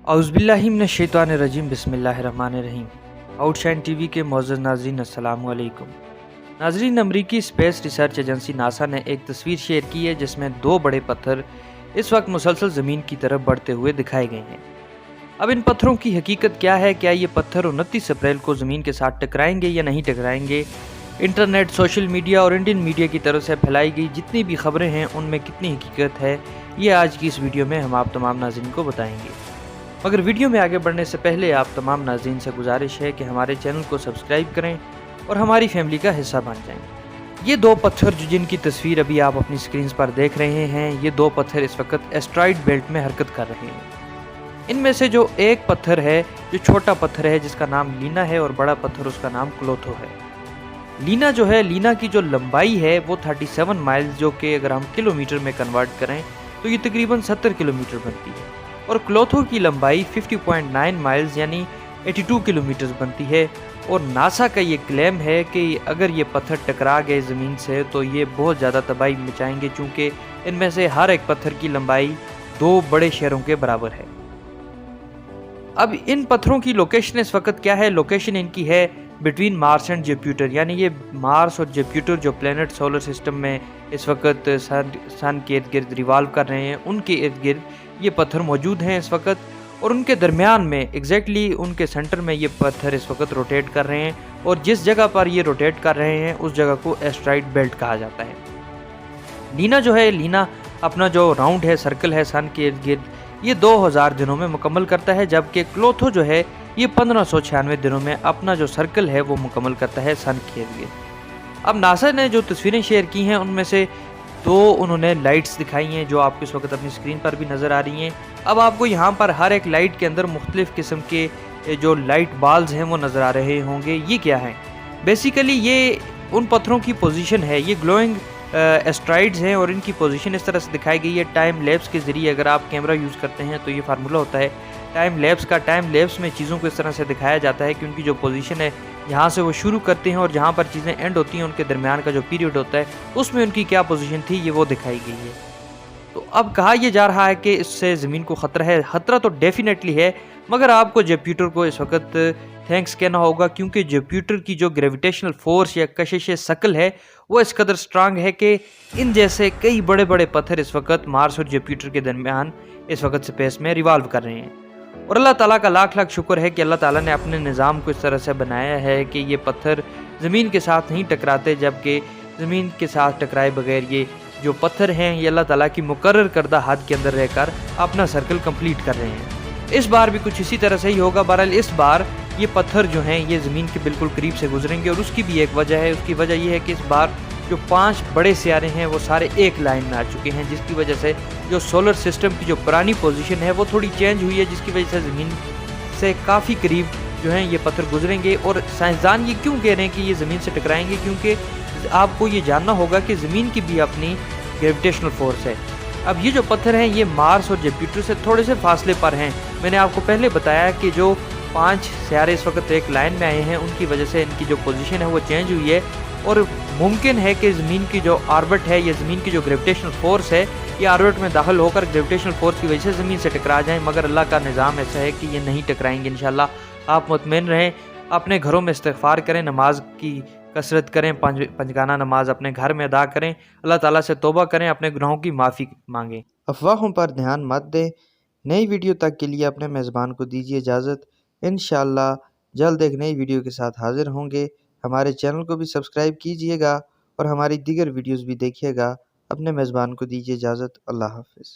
औज़ुबिल्लाहिमिनश्शैतानिर्रजीम बिस्मिल्लाहिर्रहमानिर्रहीम। Outshine TV के मोअज़्ज़ज़ नाज़रीन अस्सलामु अलैकुम। नाज़रीन, अमरीकी स्पेस रिसर्च एजेंसी नासा ने एक तस्वीर शेयर की है जिसमें दो बड़े पत्थर इस वक्त मुसलसल ज़मीन की तरफ बढ़ते हुए दिखाए गए हैं। अब इन पत्थरों की हकीकत क्या है? क्या ये पत्थर 29 अप्रैल को ज़मीन के साथ टकराएंगे या नहीं टकराएंगे? इंटरनेट, सोशल मीडिया और इंडियन मीडिया की तरफ से फैलाई गई जितनी भी खबरें हैं उनमें कितनी हकीकत है, ये आज की इस वीडियो में हम आप तमाम नाज़रीन को बताएंगे। मगर वीडियो में आगे बढ़ने से पहले आप तमाम नाज़रीन से गुजारिश है कि हमारे चैनल को सब्सक्राइब करें और हमारी फैमिली का हिस्सा बन जाएं। ये दो पत्थर जिनकी तस्वीर अभी आप अपनी स्क्रीन पर देख रहे हैं, ये दो पत्थर इस वक्त एस्ट्रॉइड बेल्ट में हरकत कर रहे हैं। इनमें से जो एक पत्थर है, जो छोटा पत्थर है जिसका नाम लीना है, और बड़ा पत्थर उसका नाम क्लोथो है। लीना की जो लंबाई है वो 37 माइल्स, जो कि अगर हम किलोमीटर में कन्वर्ट करें तो ये तकरीबन 70 किलोमीटर बनती है, और क्लोथो की लंबाई 50.9 माइल्स यानी 82 किलोमीटर बनती है। और नासा का ये क्लेम है कि अगर ये पत्थर टकरा गए ज़मीन से तो ये बहुत ज़्यादा तबाही मचाएंगे, चूँकि इनमें से हर एक पत्थर की लंबाई 2 बड़े शहरों के बराबर है। अब इन पत्थरों की लोकेशन इस वक्त क्या है? लोकेशन इनकी है बिटवीन मार्स एंड जुपिटर, यानी ये मार्स और जुपिटर जो प्लेनेट सोलर सिस्टम में इस वक्त सन के इर्द गिर्द रिवॉल्व कर रहे हैं, उनके इर्द गिर्द ये पत्थर मौजूद हैं इस वक्त। और उनके दरमियान में एग्जैक्टली उनके सेंटर में ये पत्थर इस वक्त रोटेट कर रहे हैं, और जिस जगह पर ये रोटेट कर रहे हैं उस जगह को एस्ट्रॉइड बेल्ट कहा जाता है। लीना अपना जो राउंड है, सर्कल है सन के इर्द गिर्द, ये 2000 दिनों में मुकम्मल करता है, जबकि क्लोथो जो है ये 1596 दिनों में अपना जो सर्कल है वो मुकम्मल करता है सन के लिए। अब नासा ने जो तस्वीरें शेयर की हैं उनमें से दो उन्होंने लाइट्स दिखाई हैं जो आपको इस वक्त अपनी स्क्रीन पर भी नज़र आ रही हैं। अब आपको यहाँ पर हर एक लाइट के अंदर मुख्तलिफ किस्म के जो लाइट बाल्स हैं वो नज़र आ रहे होंगे। ये क्या है? बेसिकली ये उन पत्थरों की पोजीशन है, ये ग्लोइंग एस्ट्रॉइड्स हैं, और इनकी पोजीशन इस तरह से दिखाई गई है टाइम लैप्स के ज़रिए। अगर आप कैमरा यूज़ करते हैं तो ये फार्मूला होता है टाइम लैप्स का। टाइम लैप्स में चीज़ों को इस तरह से दिखाया जाता है कि उनकी जो पोजीशन है, यहाँ से वो शुरू करते हैं और जहाँ पर चीज़ें एंड होती हैं उनके दरमियान का जो पीरियड होता है उसमें उनकी क्या पोजीशन थी, ये वो दिखाई गई है। तो अब कहा यह जा रहा है कि इससे ज़मीन को ख़तरा है। ख़तरा तो डेफिनेटली है, मगर आपको जुपिटर को इस वक्त थैंक्स कहना होगा, क्योंकि जुपिटर की जो ग्रेविटेशनल फोर्स या कशिश शकल है वो इस कदर स्ट्रांग है कि इन जैसे कई बड़े बड़े पत्थर इस वक्त मार्स और जुपिटर के दरमियान इस वक्त स्पेस में रिवॉल्व कर रहे हैं। और अल्लाह ताला का लाख लाख शुक्र है कि अल्लाह ताला ने अपने निज़ाम को इस तरह से बनाया है कि ये पत्थर ज़मीन के साथ नहीं टकराते, जबकि ज़मीन के साथ टकराए बगैर ये जो पत्थर हैं ये अल्लाह ताला की मुकर्रर करदा हद के अंदर रहकर अपना सर्कल कंप्लीट कर रहे हैं। इस बार भी कुछ इसी तरह से ही होगा। बहरहाल इस बार ये पत्थर जो हैं ये ज़मीन के बिल्कुल करीब से गुजरेंगे, और उसकी भी एक वजह है। उसकी वजह ये है कि इस बार जो 5 बड़े सियारे हैं वो सारे एक लाइन में आ चुके हैं, जिसकी वजह से जो सोलर सिस्टम की जो पुरानी पोजीशन है वो थोड़ी चेंज हुई है, जिसकी वजह से ज़मीन से काफ़ी करीब जो हैं ये पत्थर गुजरेंगे। और साइंसदान ये क्यों कह रहे हैं कि ये ज़मीन से टकराएंगे? क्योंकि आपको ये जानना होगा कि ज़मीन की भी अपनी ग्रेविटेशनल फोर्स है। अब ये जो पत्थर हैं ये मार्स और जुपिटर से थोड़े से फासले पर हैं। मैंने आपको पहले बताया कि जो 5 सियारे इस वक्त एक लाइन में आए हैं उनकी वजह से इनकी जो पोजीशन है वो चेंज हुई है, और मुमकिन है कि ज़मीन की जो ऑर्बिट है या ज़मीन की जो ग्रेविटेशनल फोर्स है ये ऑर्बिट में दाखिल होकर ग्रेविटेशनल फोर्स की वजह से ज़मीन से टकरा जाएं, मगर अल्लाह का निज़ाम ऐसा है कि ये नहीं टकराएंगे इंशाल्लाह। आप मुतमईन रहें, अपने घरों में इस्तिग़फ़ार करें, नमाज की कसरत करें, पंजगाना नमाज अपने घर में अदा करें, अल्लाह ताला से तौबा करें, अपने गुनाहों की माफ़ी मांगें। अफवाहों पर ध्यान मत दें। नई वीडियो तक के लिए अपने मेज़बान को दीजिए इजाज़त। इंशाअल्लाह जल्द एक नई वीडियो के साथ हाज़िर होंगे। हमारे चैनल को भी सब्सक्राइब कीजिएगा और हमारी दीगर वीडियोज़ भी देखिएगा। अपने मेज़बान को दीजिए इजाज़त। अल्लाह हाफ़िज़।